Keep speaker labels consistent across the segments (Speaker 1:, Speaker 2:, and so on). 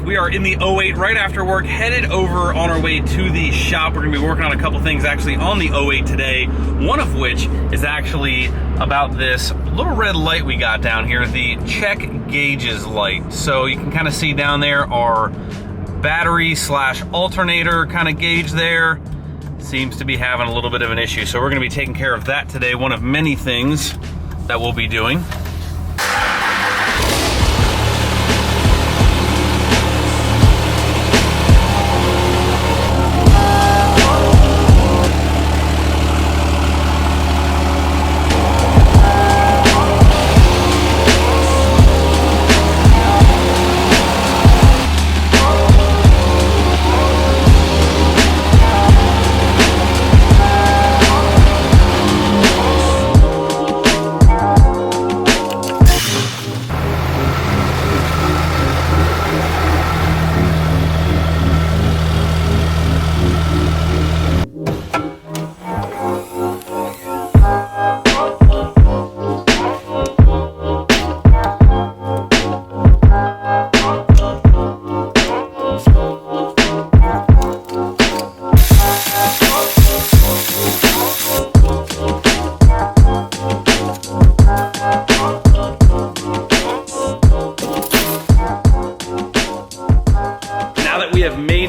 Speaker 1: We are in the 08 right after work, headed over on our way to the shop. We're gonna be working on a couple things actually on the 08 today, one of which is actually about this little red light we got down here, the check gauges light. So you can kind of see down there our battery slash alternator kind of gauge there. Seems to be having a little bit of an issue. So we're gonna be taking care of that today, one of many things that we'll be doing.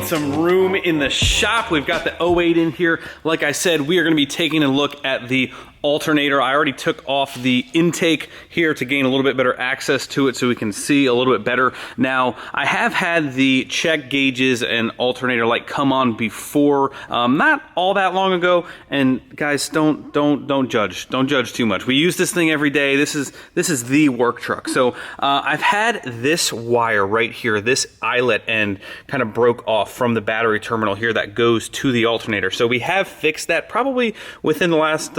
Speaker 1: Some room in the shop. We've got the 08 in here. Like I said, we are going to be taking a look at the alternator. I already took off the intake here to gain a little bit better access to it so we can see a little bit better. Now, I have had the check gauges and alternator light come on before, not all that long ago. And guys, don't judge. Don't judge too much. We use this thing every day. This is the work truck. So I've had this wire right here, this eyelet end kind of broke off from the battery terminal here that goes to the alternator. So we have fixed that probably within the last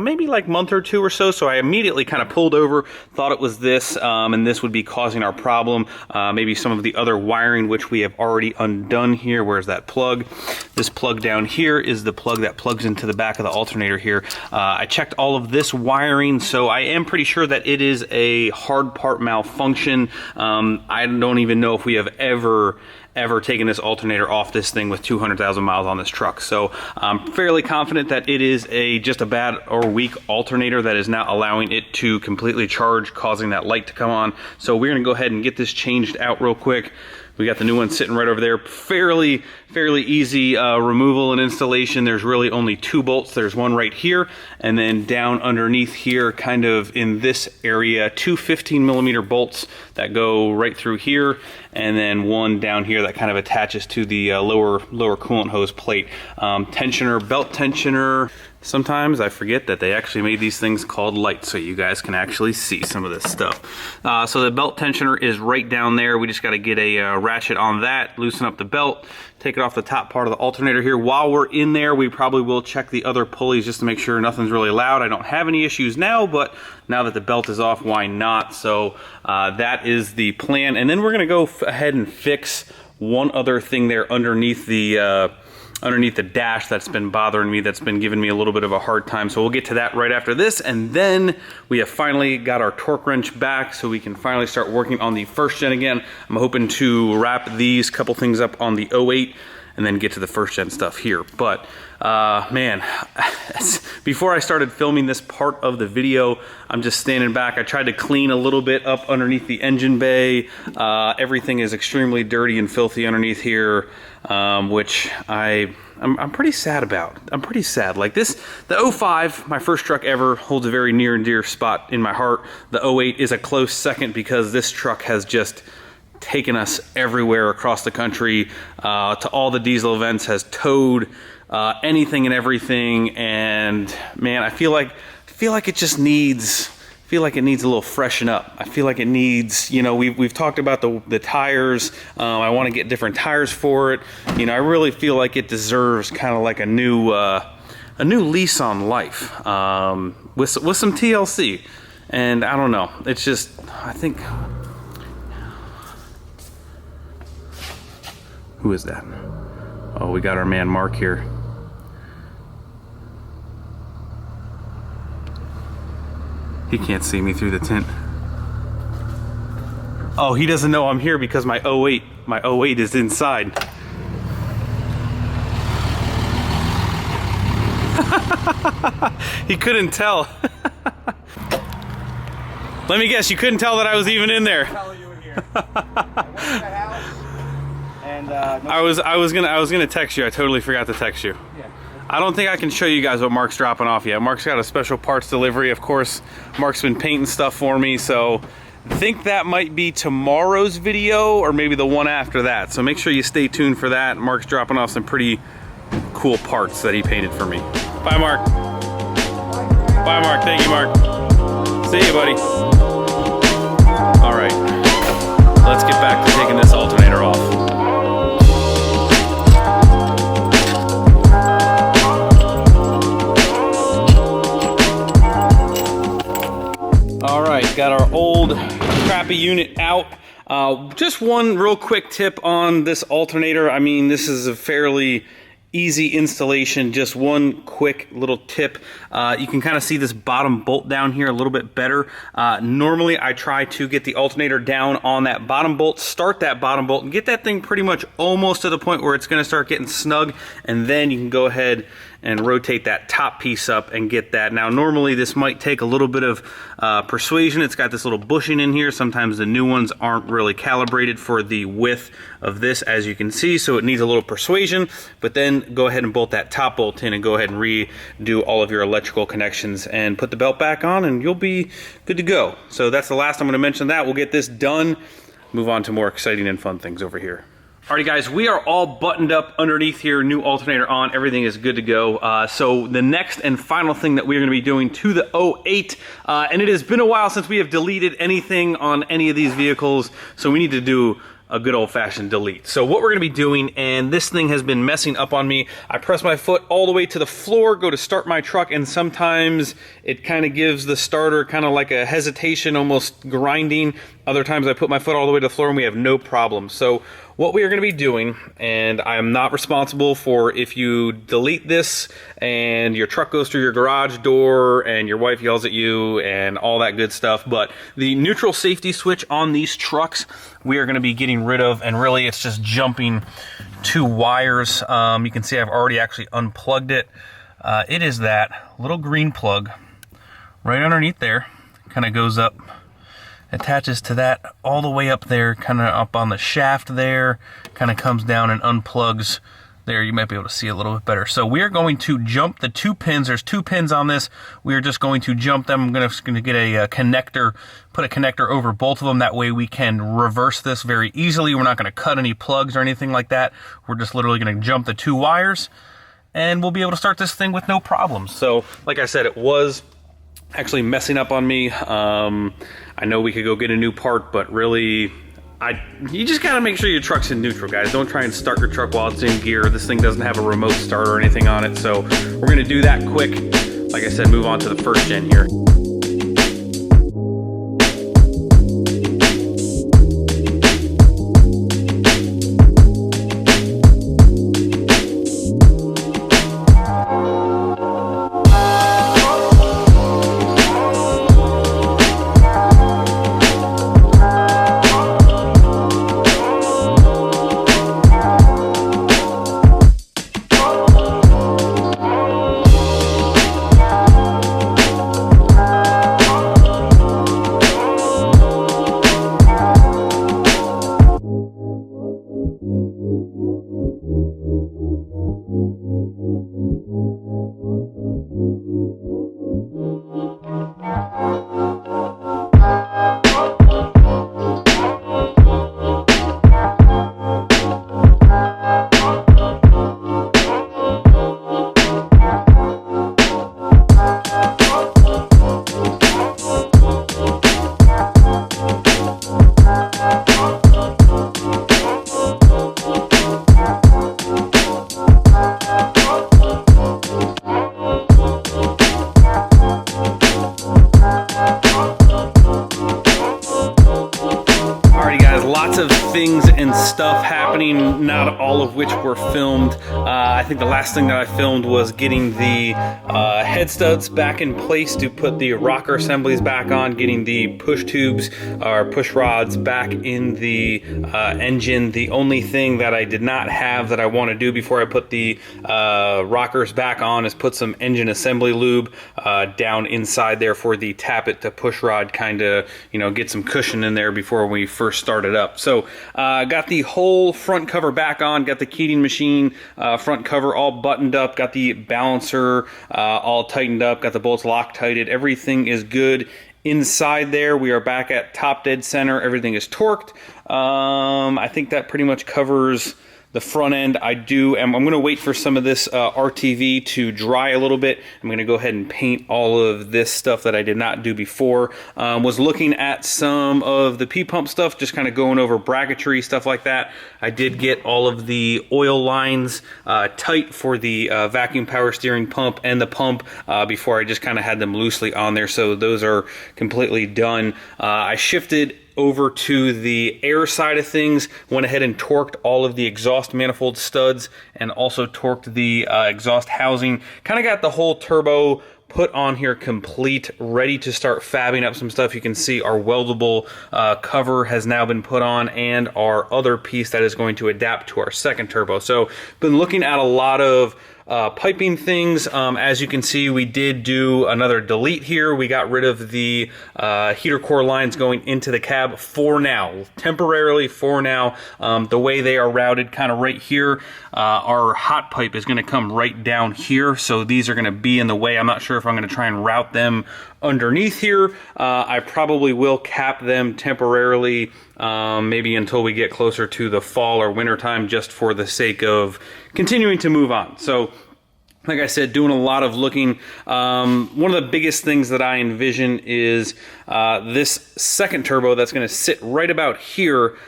Speaker 1: maybe like month or two or so. So I immediately kind of pulled over, thought it was this, and this would be causing our problem. Maybe some of the other wiring, which we have already undone here. Where's that plug? This plug down here is the plug that plugs into the back of the alternator here. I checked all of this wiring, so I am pretty sure that it is a hard part malfunction. I don't even know if we have ever taken this alternator off this thing with 200,000 miles on this truck. So I'm fairly confident that it is just a bad or weak alternator that is not allowing it to completely charge, causing that light to come on. So we're gonna go ahead and get this changed out real quick. We got the new one sitting right over there. Fairly easy removal and installation. There's really only two bolts. There's one right here, and then down underneath here, kind of in this area, two 15mm bolts that go right through here, and then one down here that kind of attaches to the lower coolant hose plate. Tensioner, belt tensioner. Sometimes I forget that they actually made these things called lights so you guys can actually see some of this stuff. So the belt tensioner is right down there. We just got to get a ratchet on that, loosen up the belt, take it off the top part of the alternator here. While we're in there, we probably will check the other pulleys just to make sure nothing's really loud. I don't have any issues now, but now that the belt is off, why not? So that is the plan. And then we're gonna go ahead and fix one other thing there underneath the dash that's been bothering me, that's been giving me a little bit of a hard time. So we'll get to that right after this. And then we have finally got our torque wrench back so we can finally start working on the first gen again. I'm hoping to wrap these couple things up on the 08 and then get to the first gen stuff here. But man, before I started filming this part of the video, I'm just standing back. I tried to clean a little bit up underneath the engine bay. Everything is extremely dirty and filthy underneath here, which I'm pretty sad about. I'm pretty sad. Like this, the 05, my first truck ever, holds a very near and dear spot in my heart. The 08 is a close second because this truck has just taken us everywhere across the country, to all the diesel events, has towed anything and everything. And man, I feel like it just needs, a little freshen up. I feel like it needs, you know, we've talked about the tires. I want to get different tires for it. You know, I really feel like it deserves kind of like a new lease on life, with some TLC. And I don't know, it's just, I think, who is that? Oh, we got our man Mark here. He can't see me through the tint. Oh, he doesn't know I'm here because my 08 is inside. He couldn't tell. Let me guess, you couldn't tell that I was even in there.
Speaker 2: I you were here. I went to the house and
Speaker 1: I was gonna text you. I totally forgot to text you.
Speaker 2: yeah.
Speaker 1: I don't think I can show you guys what Mark's dropping off yet. Mark's got a special parts delivery. Of course, Mark's been painting stuff for me, so I think that might be tomorrow's video or maybe the one after that. So make sure you stay tuned for that. Mark's dropping off some pretty cool parts that he painted for me. Bye, Mark. Bye, Mark. Thank you, Mark. See you, buddy. All right, let's get back to taking this alternator off. All right, got our old crappy unit out. Just one real quick tip on this alternator. I mean, this is a fairly easy installation. Just one quick little tip. You can kind of see this bottom bolt down here a little bit better. Normally I try to get the alternator down on that bottom bolt, start that bottom bolt, and get that thing pretty much almost to the point where it's going to start getting snug, and then you can go ahead and rotate that top piece up and get that. Now normally this might take a little bit of persuasion. It's got this little bushing in here. Sometimes the new ones aren't really calibrated for the width of this, as you can see, so it needs a little persuasion. But then go ahead and bolt that top bolt in and go ahead and redo all of your electrical connections and put the belt back on, and you'll be good to go. So that's the last I'm going to mention that. We'll get this done, move on to more exciting and fun things over here. Alrighty guys, we are all buttoned up underneath here, new alternator on, everything is good to go. So the next and final thing that we're going to be doing to the 08, and it has been a while since we have deleted anything on any of these vehicles, so we need to do a good old-fashioned delete. So what we're going to be doing, and this thing has been messing up on me, I press my foot all the way to the floor, go to start my truck, and sometimes it kind of gives the starter kind of like a hesitation, almost grinding. Other times I put my foot all the way to the floor and we have no problem. So what we are going to be doing, and I am not responsible for if you delete this and your truck goes through your garage door and your wife yells at you and all that good stuff, but the neutral safety switch on these trucks we are going to be getting rid of, and really it's just jumping two wires. You can see I've already actually unplugged it. It is that little green plug right underneath there, kind of goes up, attaches to that all the way up there, kind of up on the shaft there, kind of comes down and unplugs there. You might be able to see a little bit better. So we are going to jump the two pins. There's two pins on this. We are just going to jump them. I'm going to get a connector, put a connector over both of them. That way we can reverse this very easily. We're not going to cut any plugs or anything like that. We're just literally going to jump the two wires, and we'll be able to start this thing with no problems. So like I said, it was actually messing up on me. I know we could go get a new part, but really, you just gotta make sure your truck's in neutral, guys. Don't try and start your truck while it's in gear. This thing doesn't have a remote start or anything on it, so we're gonna do that quick. Like I said, move on to the first gen here. stuff happening, not all of which were filmed. I think the last thing that I filmed was getting the head studs back in place to put the rocker assemblies back on, getting the push tubes or push rods back in the engine. The only thing that I did not have that I want to do before I put the rockers back on is put some engine assembly lube down inside there for the tappet to push rod, kind of, you know, get some cushion in there before we first start it up. So got the whole front cover back on, got the Keating machine front cover all buttoned up, got the balancer all tightened up, got the bolts Loctited. Everything is good inside there. We are back at top dead center. Everything is torqued. I think that pretty much covers the front end. I'm going to wait for some of this RTV to dry a little bit. I'm going to go ahead and paint all of this stuff that I did not do before. Was looking at some of the P-pump stuff, just kind of going over bracketry, stuff like that. I did get all of the oil lines tight for the vacuum power steering pump and the pump before I just kind of had them loosely on there. So those are completely done. I shifted over to the air side of things, went ahead and torqued all of the exhaust manifold studs and also torqued the exhaust housing. Kind of got the whole turbo put on here complete, ready to start fabbing up some stuff. You can see our weldable cover has now been put on, and our other piece that is going to adapt to our second turbo. So been looking at a lot of piping things. As you can see, we did do another delete here. We got rid of the heater core lines going into the cab for now, temporarily for now. The way they are routed kind of right here, our hot pipe is going to come right down here, so these are going to be in the way. I'm not sure if I'm going to try and route them underneath here. I probably will cap them temporarily, maybe until we get closer to the fall or winter time, just for the sake of continuing to move on. So like I said, doing a lot of looking. One of the biggest things that I envision is this second turbo that's going to sit right about here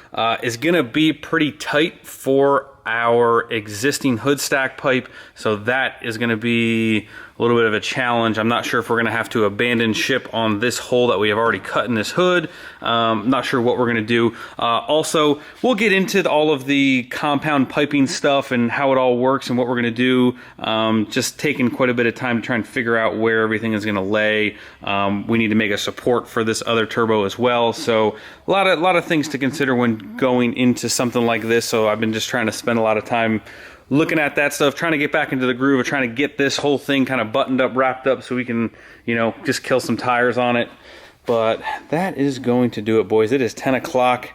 Speaker 1: is going to be pretty tight for our existing hood stack pipe. So that is going to be a little bit of a challenge. I'm not sure if we're going to have to abandon ship on this hole that we have already cut in this hood. Not sure what we're going to do. Also, we'll get into all of the compound piping stuff and how it all works and what we're going to do. Just taking quite a bit of time to try and figure out where everything is going to lay. We need to make a support for this other turbo as well. So a lot of things to consider when going into something like this. So I've been just trying to spend a lot of time looking at that stuff, trying to get back into the groove of trying to get this whole thing kind of buttoned up, wrapped up, so we can, you know, just kill some tires on it. But that is going to do it, boys. It is 10 o'clock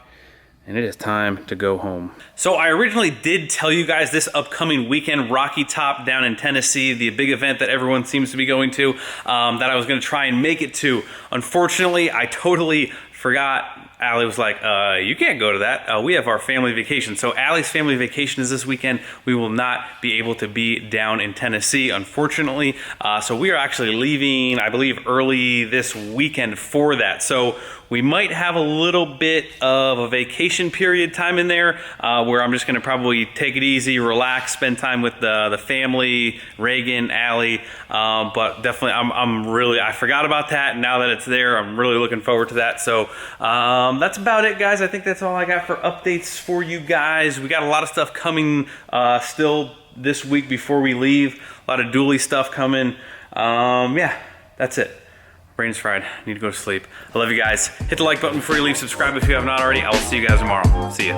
Speaker 1: and it is time to go home. So I originally did tell you guys this upcoming weekend, Rocky Top down in Tennessee, the big event that everyone seems to be going to, that I was going to try and make it to. Unfortunately, I totally forgot. Allie was like, you can't go to that. We have our family vacation. So Allie's family vacation is this weekend. We will not be able to be down in Tennessee, unfortunately. So we are actually leaving, I believe, early this weekend for that. So we might have a little bit of a vacation period time in there where I'm just going to probably take it easy, relax, spend time with the family, Reagan, Allie. But definitely, I forgot about that. Now that it's there, I'm really looking forward to that. So that's about it, guys. I think that's all I got for updates for you guys. We got a lot of stuff coming still this week before we leave. A lot of dually stuff coming. Yeah, that's it. Brain's fried. Need to go to sleep. I love you guys. Hit the like button before you leave. Subscribe if you have not already. I will see you guys tomorrow. See ya.